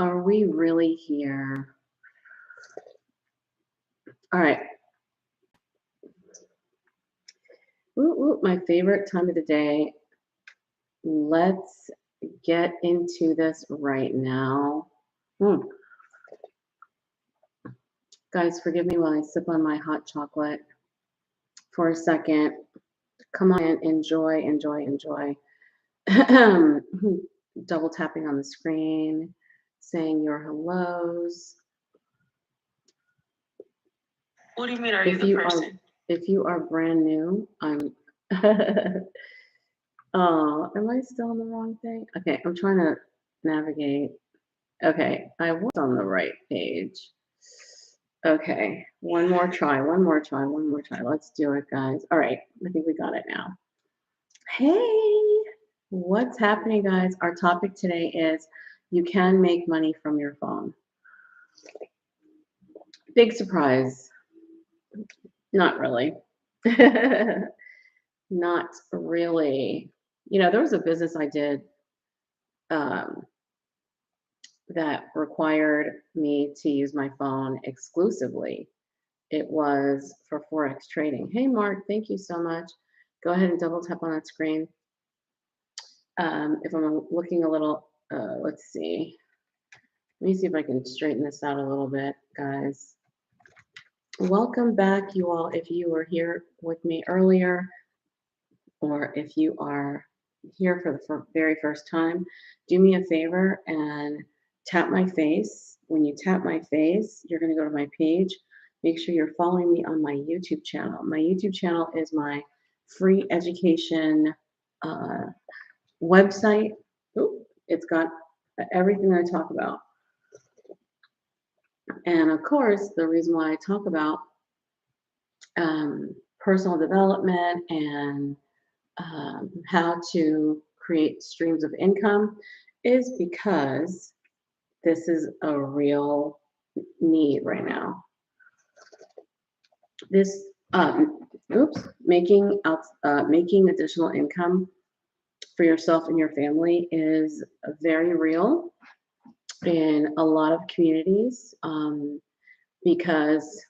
Are we really here? All right. Ooh, my favorite time of the day. Let's get into this right now. Mm. Guys, forgive me while I sip on my hot chocolate for a second. Come on in, enjoy, enjoy, enjoy. Double tapping on the screen, saying your hellos. What do you mean, are you the person? If you are brand new, I'm. Oh, am I still on the wrong thing? Okay, I'm trying to navigate. Okay, I was on the right page. Okay, one more try. Let's do it, guys. All right, I think we got it now. Hey, what's happening, guys? Our topic today is you can make money from your phone. Big surprise. Not really. Not really. There was a business I did um, that required me to use my phone exclusively. It was for Forex trading. Hey, Mark, thank you so much. Go ahead and double tap on that screen. If I'm looking a little, let's see. Let me see if I can straighten this out a little bit, guys. Welcome back, you all, if you were here with me earlier, or if you are here for the very first time, do me a favor and tap my face. When you tap my face, you're going to go to my page. Make sure you're following me on my YouTube channel. My YouTube channel is my free education website. Ooh, it's got everything I talk about. And of course, the reason why I talk about personal development and how to create streams of income is because this is a real need right now. This, making additional income for yourself and your family is very real in a lot of communities because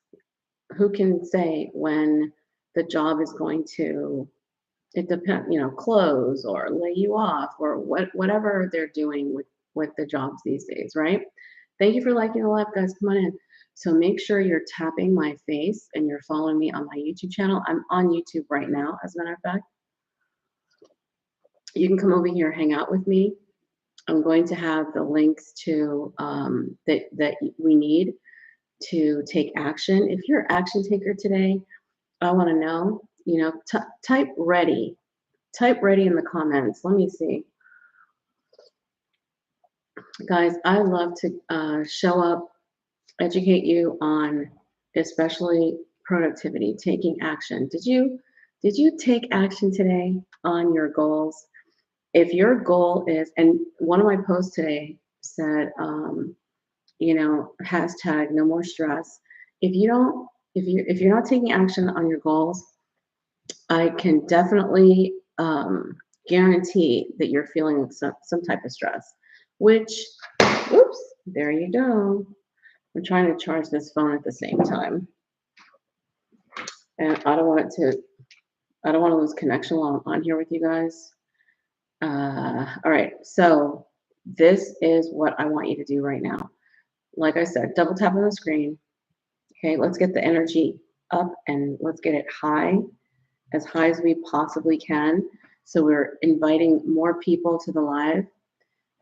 who can say when the job is going to, it depends, close or lay you off or whatever they're doing with the jobs these days, right? Thank you for liking the live, guys. Come on in. So make sure you're tapping my face and you're following me on my YouTube channel. I'm on YouTube right now, as a matter of fact. You can come over here, hang out with me. I'm going to have the links to that we need to take action. If you're an action taker today, I want to know, type ready. Type ready in the comments. Let me see. Guys, I love to show up, educate you on especially productivity, taking action. Did you take action today on your goals? If your goal is, and one of my posts today said, hashtag no more stress. If you're not taking action on your goals, I can definitely guarantee that you're feeling some type of stress, which, oops, there you go. I'm trying to charge this phone at the same time. And I don't want to lose connection while I'm on here with you guys. All right, so this is what I want you to do right now. Like I said, double tap on the screen. Okay, let's get the energy up and let's get it as high as we possibly can. So we're inviting more people to the live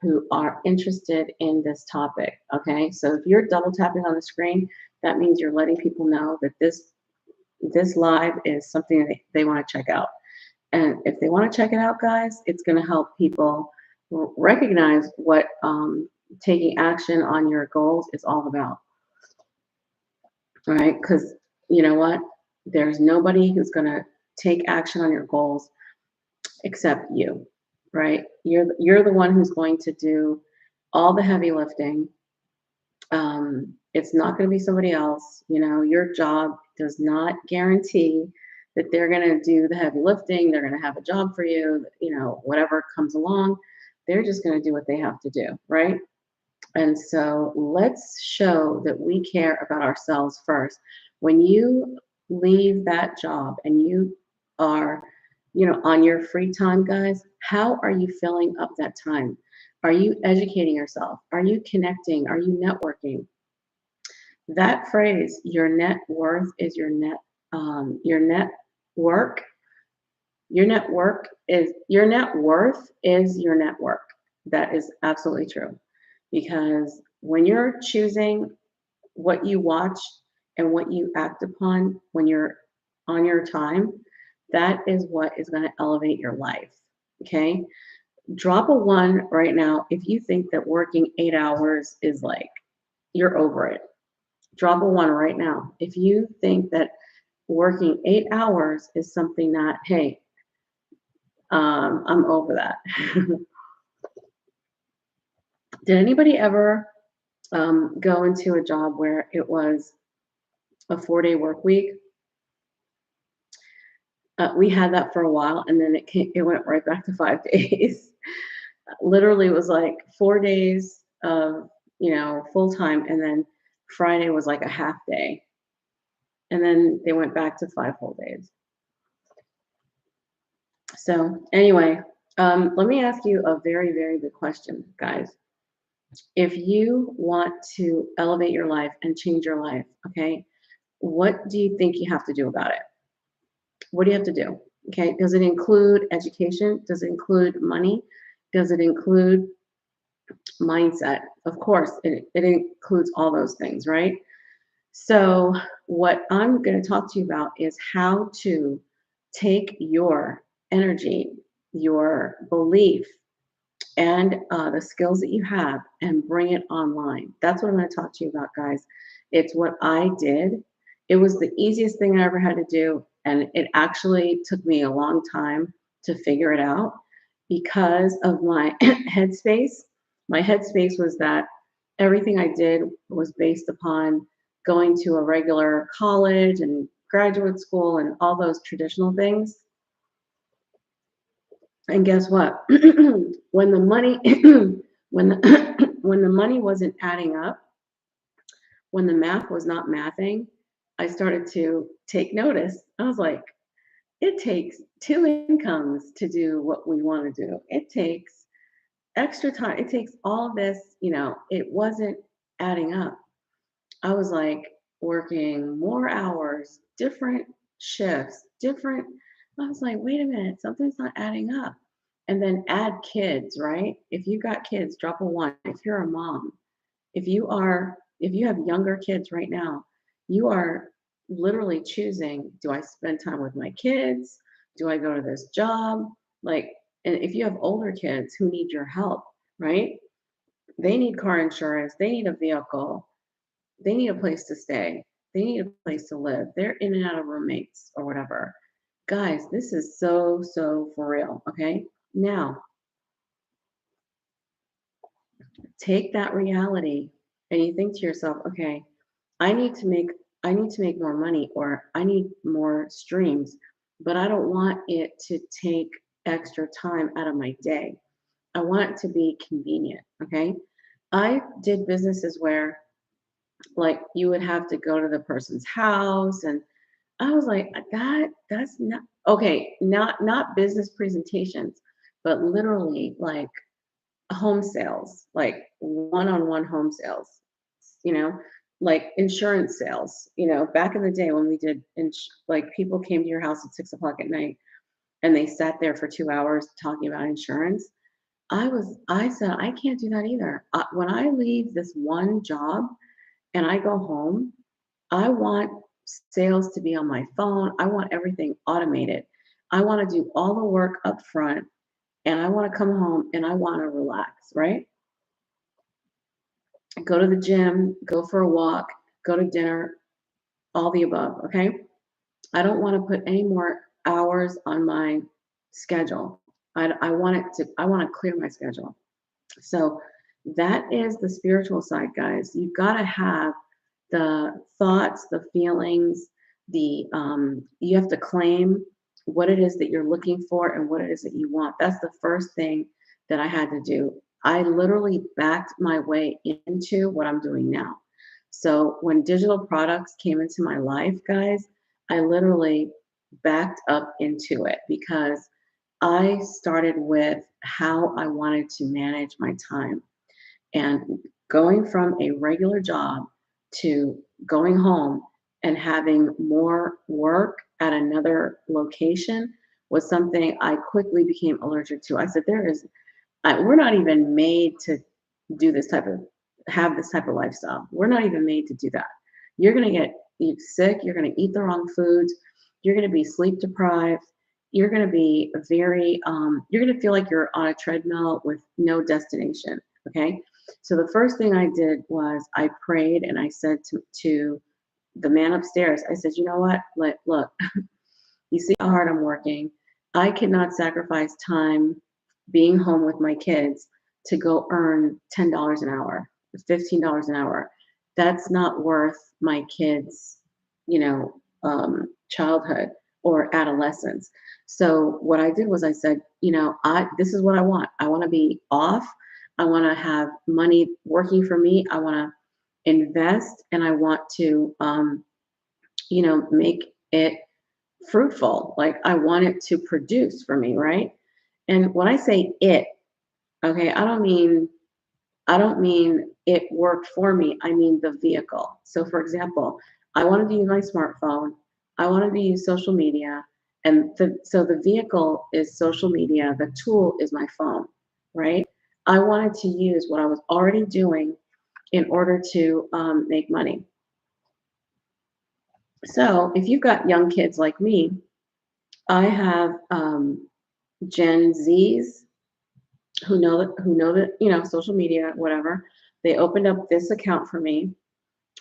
who are interested in this topic. Okay, so if you're double tapping on the screen, that means you're letting people know that this live is something that they want to check out. And if they want to check it out, guys, it's going to help people recognize what taking action on your goals is all about. All right, because you know what? There's nobody who's going to take action on your goals except you, right? You're the one who's going to do all the heavy lifting. It's not going to be somebody else. Your job does not guarantee that they're going to do the heavy lifting. They're going to have a job for you. Whatever comes along, they're just going to do what they have to do, right? And so let's show that we care about ourselves first. When you leave that job and you are, on your free time, guys, how are you filling up that time? Are you educating yourself? Are you connecting? Are you networking? That phrase, your net worth is your net work. Your net worth is your network. That is absolutely true. Because when you're choosing what you watch and what you act upon when you're on your time, that is what is going to elevate your life. Okay. Drop a one right now if you think that working 8 hours is like you're over it. Drop a one right now. If you think that working 8 hours is something that, hey, I'm over that. Did anybody ever go into a job where it was a 4-day work week? We had that for a while, and then it went right back to 5 days. Literally, it was like 4 days of full time, and then Friday was like a half day, and then they went back to 5 whole days. So anyway, let me ask you a very, very good question, guys. If you want to elevate your life and change your life, okay, what do you think you have to do about it? What do you have to do? Okay, does it include education? Does it include money? Does it include mindset? Of course, it includes all those things, right? So, what I'm going to talk to you about is how to take your energy, your belief, and the skills that you have and bring it online. That's what I'm going to talk to you about, guys. It's what I did. It was the easiest thing I ever had to do. And it actually took me a long time to figure it out because of my headspace. My headspace was that everything I did was based upon going to a regular college and graduate school and all those traditional things. And guess what? When the money when the when the money wasn't adding up, when the math was not mathing, I started to take notice. I was like, it takes two incomes to do what we want to do. It takes extra time. It takes all this, it wasn't adding up. I was like working more hours, different shifts, different. I was like, wait a minute, something's not adding up. And then add kids, right? If you got kids, drop a one. If you're a mom, if you have younger kids right now, you are literally choosing, do I spend time with my kids? Do I go to this job? Like, and if you have older kids who need your help, right? They need car insurance, they need a vehicle, they need a place to stay. They need a place to live. They're in and out of roommates or whatever. Guys, this is so, so for real. Okay. Now, take that reality and you think to yourself, okay, I need to make I need to make more money or I need more streams, but I don't want it to take extra time out of my day. I want it to be convenient. Okay. I did businesses where like you would have to go to the person's house and I was like, that's not okay, not business presentations, but literally like home sales, like one-on-one home sales, you know, like insurance sales. Back in the day when we did like people came to your house at 6 o'clock at night and they sat there for 2 hours talking about insurance. I said, I can't do that either. When I leave this one job and I go home, I want sales to be on my phone. I want everything automated. I want to do all the work up front and I want to come home and I want to relax, right? Go to the gym, go for a walk, go to dinner, all the above, okay? I don't want to put any more hours on my schedule. I want to clear my schedule. So that is the spiritual side, guys. You've got to have the thoughts, the feelings, you have to claim what it is that you're looking for and what it is that you want. That's the first thing that I had to do. I literally backed my way into what I'm doing now. So when digital products came into my life, guys, I literally backed up into it because I started with how I wanted to manage my time. And going from a regular job to going home and having more work at another location was something I quickly became allergic to. I said, we're not even made to do this type of have this type of lifestyle. We're not even made to do that. You're gonna get sick. You're gonna eat the wrong foods. You're gonna be sleep deprived. You're gonna be you're gonna feel like you're on a treadmill with no destination. Okay. So the first thing I did was I prayed and I said to the man upstairs, I said, you know what? Look, you see how hard I'm working. I cannot sacrifice time being home with my kids to go earn $10 an hour, $15 an hour. That's not worth my kids, childhood or adolescence. So what I did was I said, I this is what I want. I want to be off. I want to have money working for me. I want to invest and I want to, make it fruitful. Like I want it to produce for me, right? And when I say it, okay, I don't mean it worked for me. I mean the vehicle. So for example, I wanted to use my smartphone. I wanted to use social media. And so the vehicle is social media. The tool is my phone, right? I wanted to use what I was already doing in order to make money. So if you've got young kids like me, I have Gen Zs who know that social media, whatever. They opened up this account for me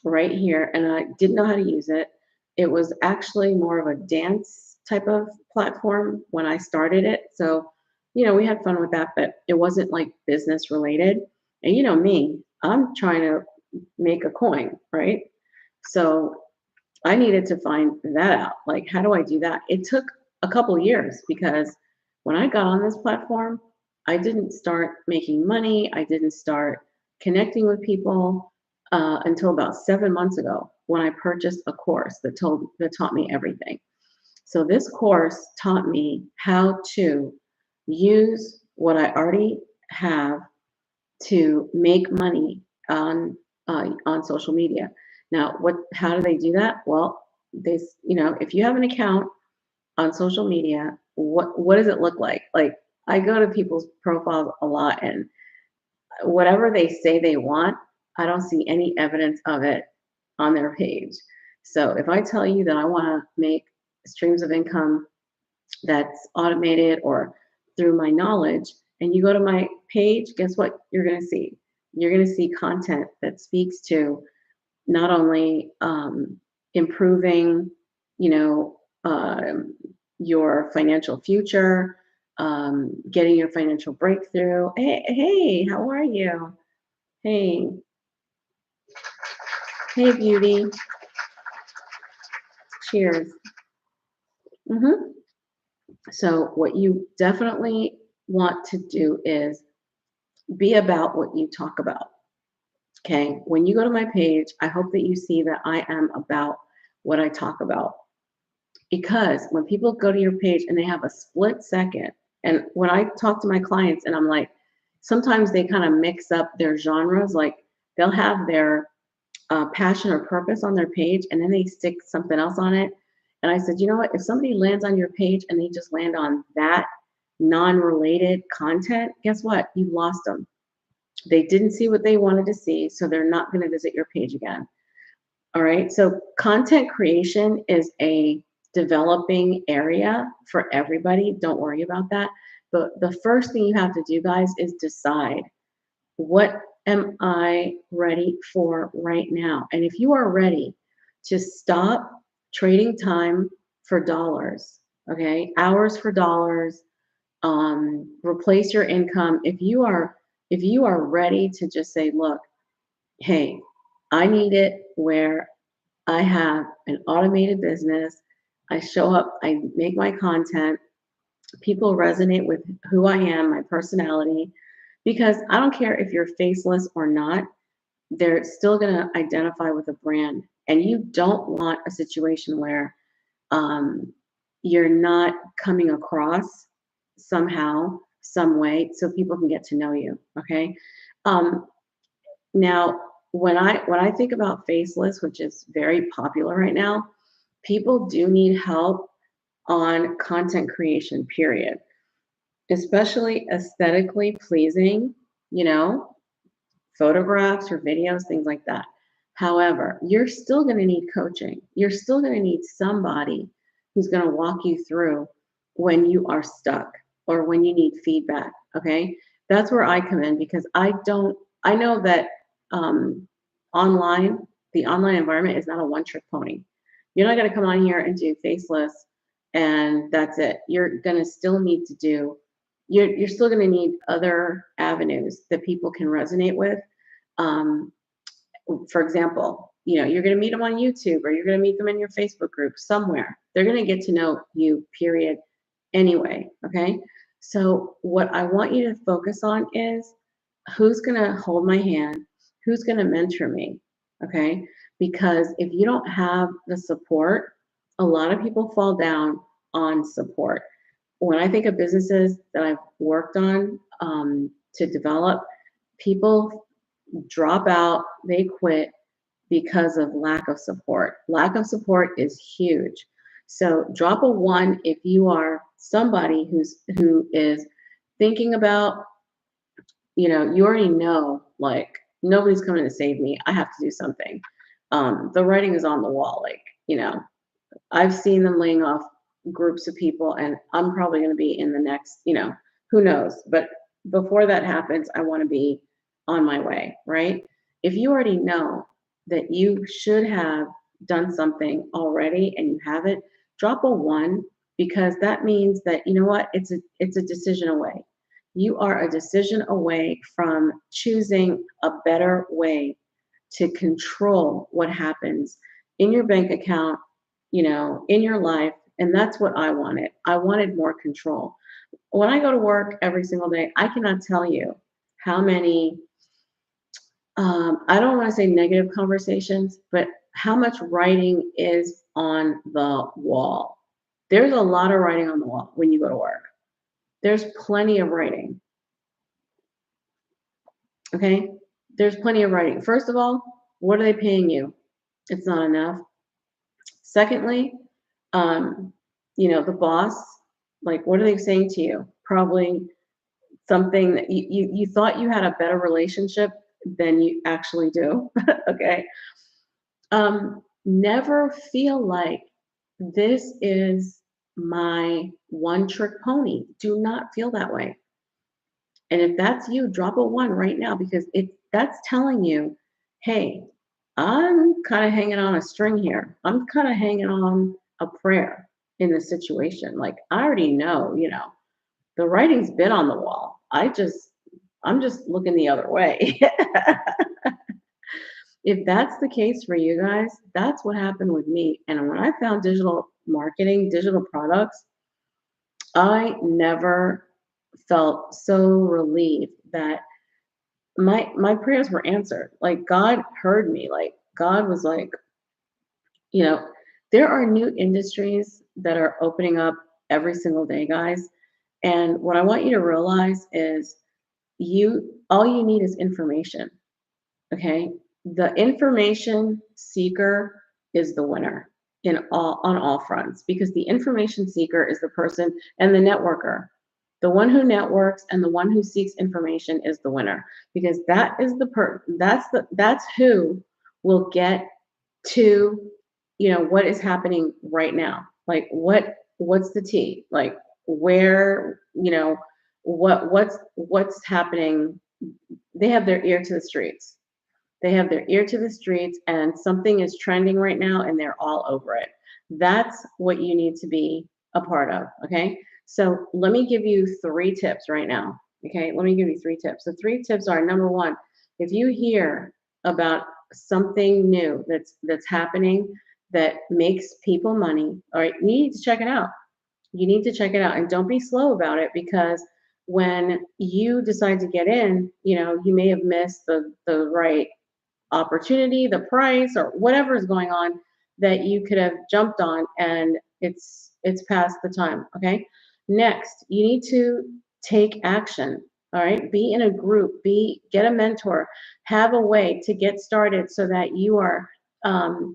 right here, and I didn't know how to use it. It was actually more of a dance type of platform when I started it. So, we had fun with that, but it wasn't like business related. And you know me, I'm trying to make a coin, right? So I needed to find that out. Like, how do I do that? It took a couple years because when I got on this platform, I didn't start making money. I didn't start connecting with people until about 7 months ago when I purchased a course that taught me everything. So this course taught me how to use what I already have to make money on social media. Now, how do they do that? Well, if you have an account on social media, what does it look like? Like I go to people's profiles a lot, and whatever they say they want, I don't see any evidence of it on their page. So if I tell you that I want to make streams of income that's automated or through my knowledge, and you go to my page, guess what you're going to see? You're going to see content that speaks to not only improving, you know, your financial future, getting your financial breakthrough. Hey, how are you? Hey, hey, beauty. Cheers. hmm So, what you definitely want to do is be about what you talk about. Okay. When you go to my page, I hope that you see that I am about what I talk about. Because when people go to your page and they have a split second, and when I talk to my clients and I'm like, sometimes they kind of mix up their genres, like they'll have their passion or purpose on their page and then they stick something else on it. And I said, you know what? If somebody lands on your page and they just land on that non related content, guess what? You lost them. They didn't see what they wanted to see, so they're not going to visit your page again. All right. So content creation is a developing area for everybody. Don't worry about that. But the first thing you have to do, guys, is decide, what am I ready for right now? And if you are ready to stop trading time for dollars, okay, hours for dollars, replace your income. If you are ready to just say, look, hey, I need it where I have an automated business. I show up, I make my content. People resonate with who I am, my personality, Because I don't care if you're faceless or not, they're still going to identify with a brand. And you don't want a situation where um, you're not coming across somehow, some way, so people can get to know you. Okay. Um, Now, when I think about faceless, which is very popular right now, people do need help on content creation, period. Especially aesthetically pleasing, you know, photographs or videos, things like that. However, you're still going to need coaching. You're still going to need somebody who's going to walk you through when you are stuck or when you need feedback. Okay. That's where I come in because I know that um, online, the online environment is not a one trick pony. You're not going to come on here and do faceless and that's it. You're going to still need to do, you're still going to need other avenues that people can resonate with. um, for example, you're going to meet them on YouTube or you're going to meet them in your Facebook group somewhere. They're going to get to know you, period, anyway. Okay. So, what I want you to focus on is who's going to hold my hand, who's going to mentor me. Okay. Because if you don't have the support, a lot of people fall down on support. When I think of businesses that I've worked on to develop, people drop out, they quit because of lack of support. Lack of support is huge. So drop a one if you are somebody who is thinking about, you already know, like nobody's coming to save me. I have to do something. The writing is on the wall. Like, I've seen them laying off groups of people, and I'm probably going to be in the next, who knows? But before that happens, I want to be on my way, right? If you already know that you should have done something already and you haven't, drop a one because that means that you know what? It's a decision away. You are a decision away from choosing a better way to control what happens in your bank account, in your life. And that's what I wanted. I wanted more control. When I go to work every single day, I cannot tell you how many, I don't want to say negative conversations, but how much writing is on the wall. There's a lot of writing on the wall when you go to work. There's plenty of writing. Okay. There's plenty of writing. First of all, what are they paying you? It's not enough. Secondly, um, the boss, like, what are they saying to you? Probably something that you thought you had a better relationship than you actually do. Okay. Never feel like this is my one trick pony. Do not feel that way. And if that's you, drop a one right now because that's telling you, hey, I'm kind of hanging on a string here. I'm kind of hanging on a prayer in this situation. Like I already know, the writing's been on the wall. I'm just looking the other way. If that's the case for you guys, that's what happened with me. And when I found digital marketing, digital products, I never felt so relieved that my prayers were answered. Like God heard me. Like God was like, you know, there are new industries that are opening up every single day, guys. And what I want you to realize is all you need is information. Okay? The information seeker is the winner on all fronts because the information seeker is the person and the networker. The one who networks and the one who seeks information is the winner because that is that's who will get to what is happening right now. Like what's the tea? Like where, what's happening. They have their ear to the streets. They have their ear to the streets and something is trending right now and they're all over it. That's what you need to be a part of. Okay. So let me give you 3 tips right now. Okay. Let me give you 3 tips. The 3 tips are number one, if you hear about something new that's happening that makes people money, all right, you need to check it out. You need to check it out and don't be slow about it because when you decide to get in, you may have missed the right opportunity, the price, or whatever is going on that you could have jumped on, and it's past the time. Okay. Next, you need to take action. All right. Be in a group, get a mentor, have a way to get started so that you are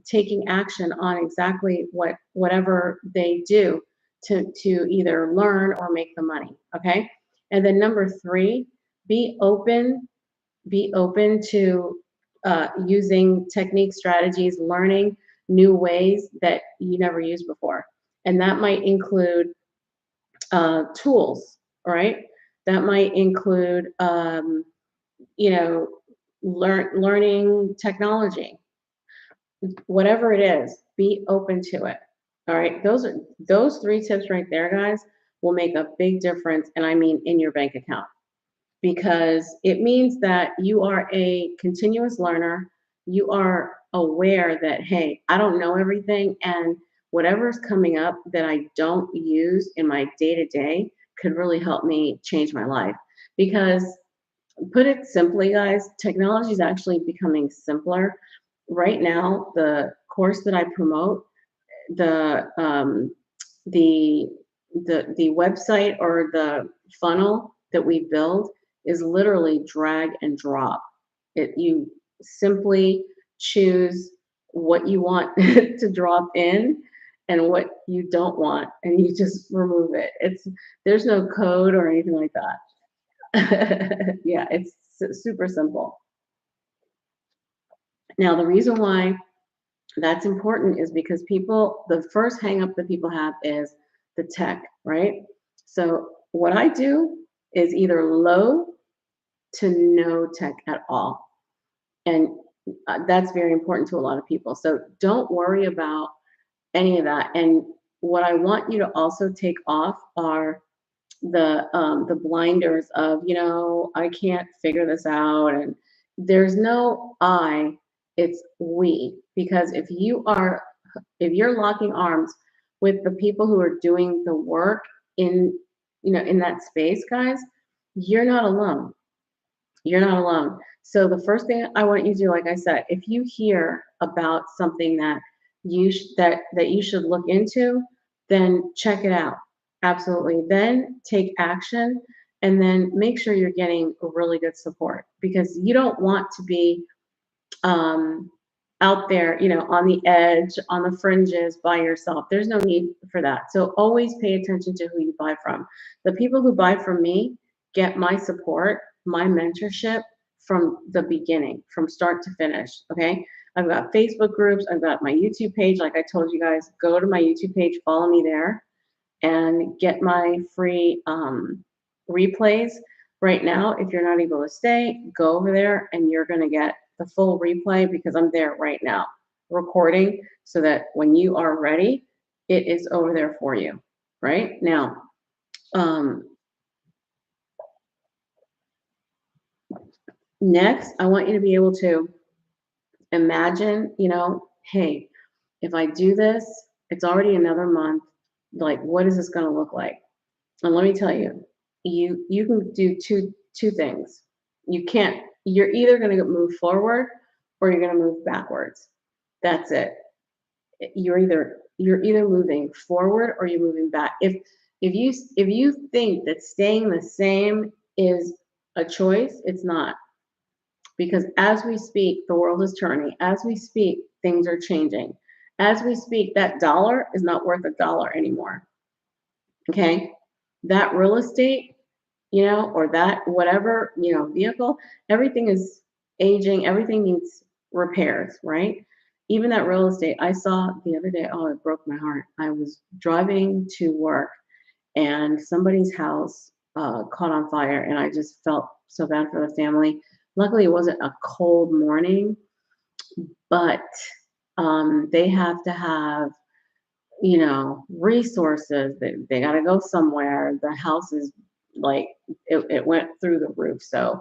taking action on exactly whatever they do to either learn or make the money. Okay. And then number three, be open be open to using techniques, strategies, learning new ways that you never used before. And that might include tools, right? That might include, you know, learning technology, whatever it is, be open to it. All right. Those three tips right there, guys, will make a big difference. And I mean, in your bank account, because it means that you are a continuous learner. You are aware that, hey, I don't know everything, and whatever's coming up that I don't use in my day to day could really help me change my life. Because, put it simply, guys, technology is actually becoming simpler. Right now, the course that I promote, the the the website or the funnel that we build is literally drag and drop. You simply choose what you want to drop in and what you don't want, and you just remove it. There's no code or anything like that. Yeah, it's super simple. Now, the reason why that's important is because the first hang up that people have is the tech, right? So what I do is either low to no tech at all. And that's very important to a lot of people. So don't worry about any of that. And what I want you to also take off are the blinders of, I can't figure this out, and there's no I, it's we. Because if you're locking arms with the people who are doing the work in that space, guys, you're not alone. You're not alone. So the first thing I want you to do, like I said, if you hear about something that that you should look into, then check it out. Absolutely. Then take action, and then make sure you're getting really good support, because you don't want to be um, out there, on the edge, on the fringes by yourself. There's no need for that. So always pay attention to who you buy from. The people who buy from me get my support, my mentorship from the beginning, from start to finish. Okay. I've got Facebook groups. I've got my YouTube page. Like I told you guys, go to my YouTube page, follow me there, and get my free replays. Right now, if you're not able to stay, go over there and you're going to get the full replay, because I'm there right now recording, so that when you are ready, it is over there for you. Right now, next, I want you to be able to imagine, hey, if I do this, it's already another month. Like, what is this going to look like? And let me tell you, you can do two things. You're either going to move forward or you're going to move backwards. That's it. You're either moving forward or you're moving back. If you think that staying the same is a choice, it's not. Because as we speak, the world is turning. As we speak, things are changing. As we speak, that dollar is not worth $1 anymore. Okay? That real estate, or that whatever, vehicle, everything is aging, everything needs repairs, right? Even that real estate, I saw the other day, oh, it broke my heart. I was driving to work and somebody's house caught on fire, and I just felt so bad for the family. Luckily, it wasn't a cold morning, but they have to have resources. They got to go somewhere. The house is like, it went through the roof. So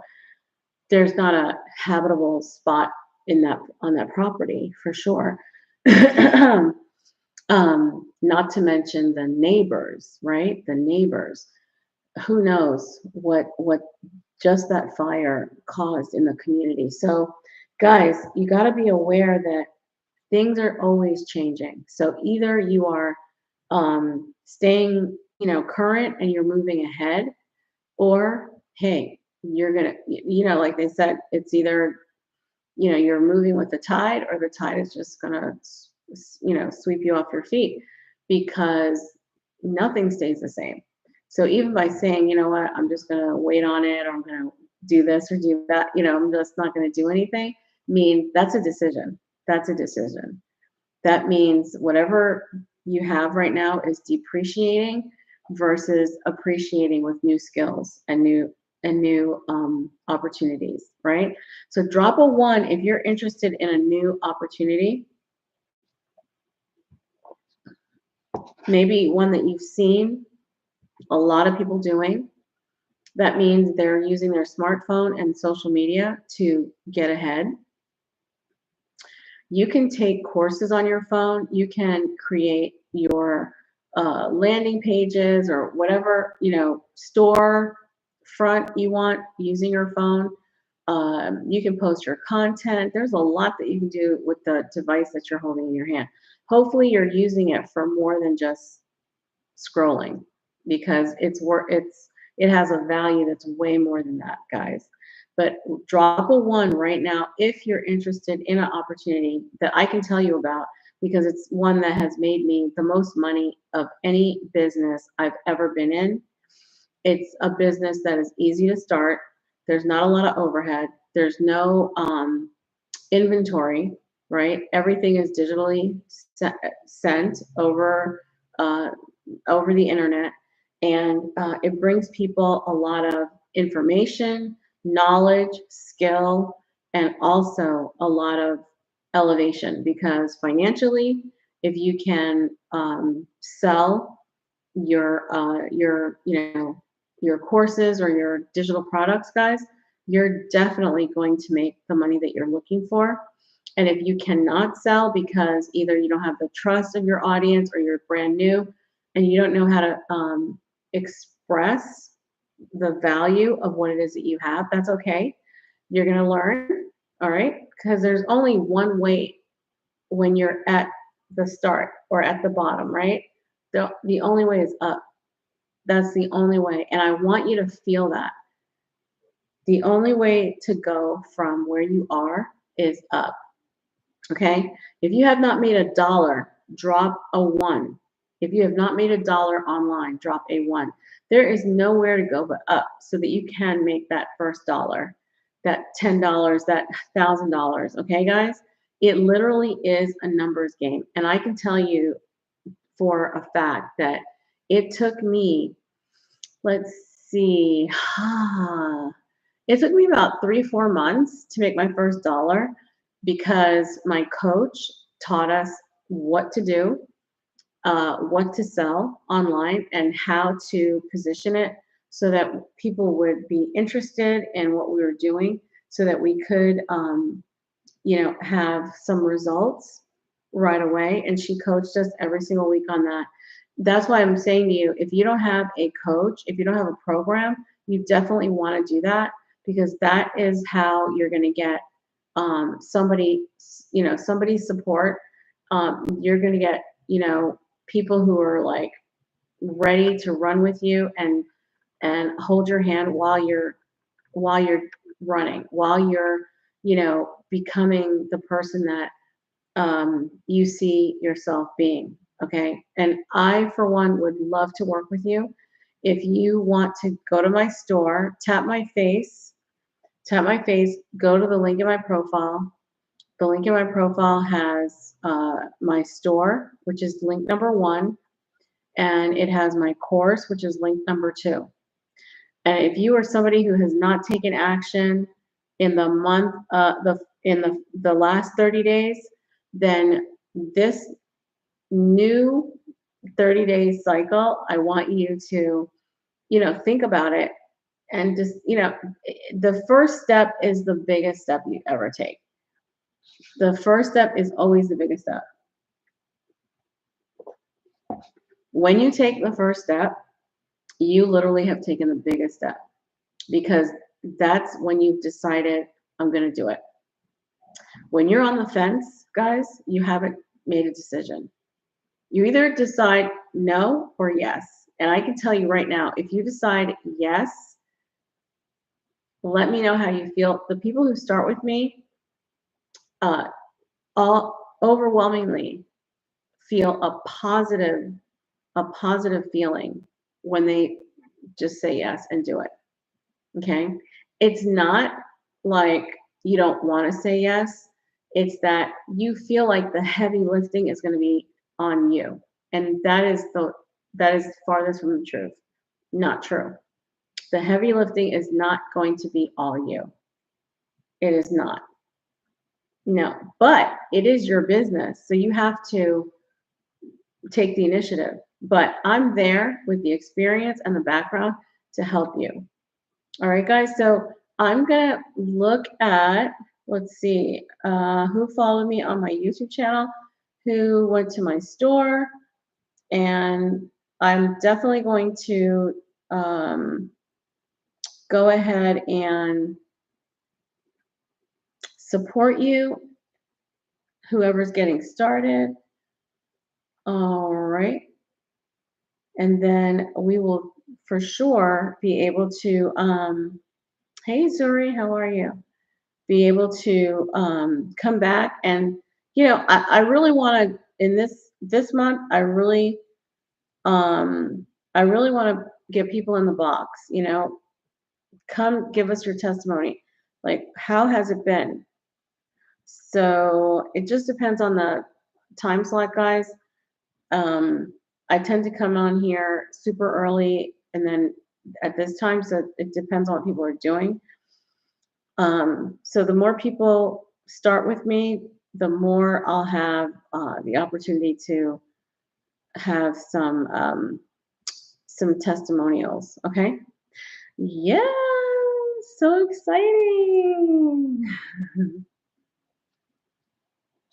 there's not a habitable spot on that property for sure. Not to mention the neighbors, right? The neighbors. who knows what just that fire caused in the community. So guys, you got to be aware that things are always changing. So either you are staying, current and you're moving ahead, or hey, you're gonna, like they said, it's either, you're moving with the tide, or the tide is just gonna, sweep you off your feet, because nothing stays the same. So even by saying, you know what, I'm just gonna wait on it, or I'm gonna do this or do that, I'm just not gonna do anything, that's a decision. That's a decision. That means whatever you have right now is depreciating versus appreciating with new skills and new opportunities, right? So drop a one if you're interested in a new opportunity, maybe one that you've seen a lot of people doing. That means they're using their smartphone and social media to get ahead. You can take courses on your phone. You can create your landing pages or whatever, store front you want using your phone. You can post your content. There's a lot that you can do with the device that you're holding in your hand. Hopefully you're using it for more than just scrolling, because it has a value that's way more than that, guys. But drop a one right now if you're interested in an opportunity that I can tell you about, because it's one that has made me the most money of any business I've ever been in. It's a business that is easy to start. There's not a lot of overhead. There's no inventory, right? Everything is digitally sent uh, over the internet, and it brings people a lot of information, knowledge, skill, and also a lot of elevation, because financially, if you can sell your courses or your digital products, guys, you're definitely going to make the money that you're looking for. And if you cannot sell because either you don't have the trust of your audience, or you're brand new and you don't know how to express the value of what it is that you have, that's okay. You're going to learn, all right? Because there's only one way when you're at the start or at the bottom, right? The only way is up. That's the only way. And I want you to feel that. The only way to go from where you are is up. Okay? If you have not made $1, drop a one. If you have not made $1 online, drop a one. There is nowhere to go but up, so that you can make that first dollar, that $10, that $1,000. Okay, guys? It literally is a numbers game. And I can tell you for a fact that it took me, let's see, it took me about 3-4 months to make my first dollar, because my coach taught us what to do, what to sell online, and how to position it so that people would be interested in what we were doing, so that we could, have some results right away. And she coached us every single week on that. That's why I'm saying to you, if you don't have a coach, if you don't have a program, you definitely want to do that, because that is how you're going to get somebody's support. You're going to get, people who are like ready to run with you and hold your hand while you're running, while you're, becoming the person that you see yourself being. Okay. And I, for one, would love to work with you. If you want to go to my store, tap my face, go to the link in my profile. The link in my profile has my store, which is link number 1, and it has my course, which is link number 2. And if you are somebody who has not taken action in the month, the last 30 days, then this new 30-day cycle, I want you to, think about it, and just, the first step is the biggest step you ever take. The first step is always the biggest step. When you take the first step, you literally have taken the biggest step, because that's when you've decided, I'm going to do it. When you're on the fence, guys, you haven't made a decision. You either decide no or yes. And I can tell you right now, if you decide yes, let me know how you feel. The people who start with me, uh, all overwhelmingly feel a positive feeling when they just say yes and do it. Okay. It's not like you don't want to say yes. It's that you feel like the heavy lifting is going to be on you. And that is farthest from the truth. Not true. The heavy lifting is not going to be all you. It is not. No, but it is your business. So you have to take the initiative. But I'm there with the experience and the background to help you. All right, guys. So I'm going to look at, let's see, who followed me on my YouTube channel, who went to my store, and I'm definitely going to go ahead and support you, whoever's getting started. All right. And then we will for sure be able to, hey, Zuri, how are you? Be able to come back. And, I really want to, in this month, I really want to get people in the box, come give us your testimony. Like, how has it been? So it just depends on the time slot, guys. I tend to come on here super early and then at this time, so it depends on what people are doing. So the more people start with me, the more I'll have the opportunity to have some testimonials. Okay. Yeah, so exciting.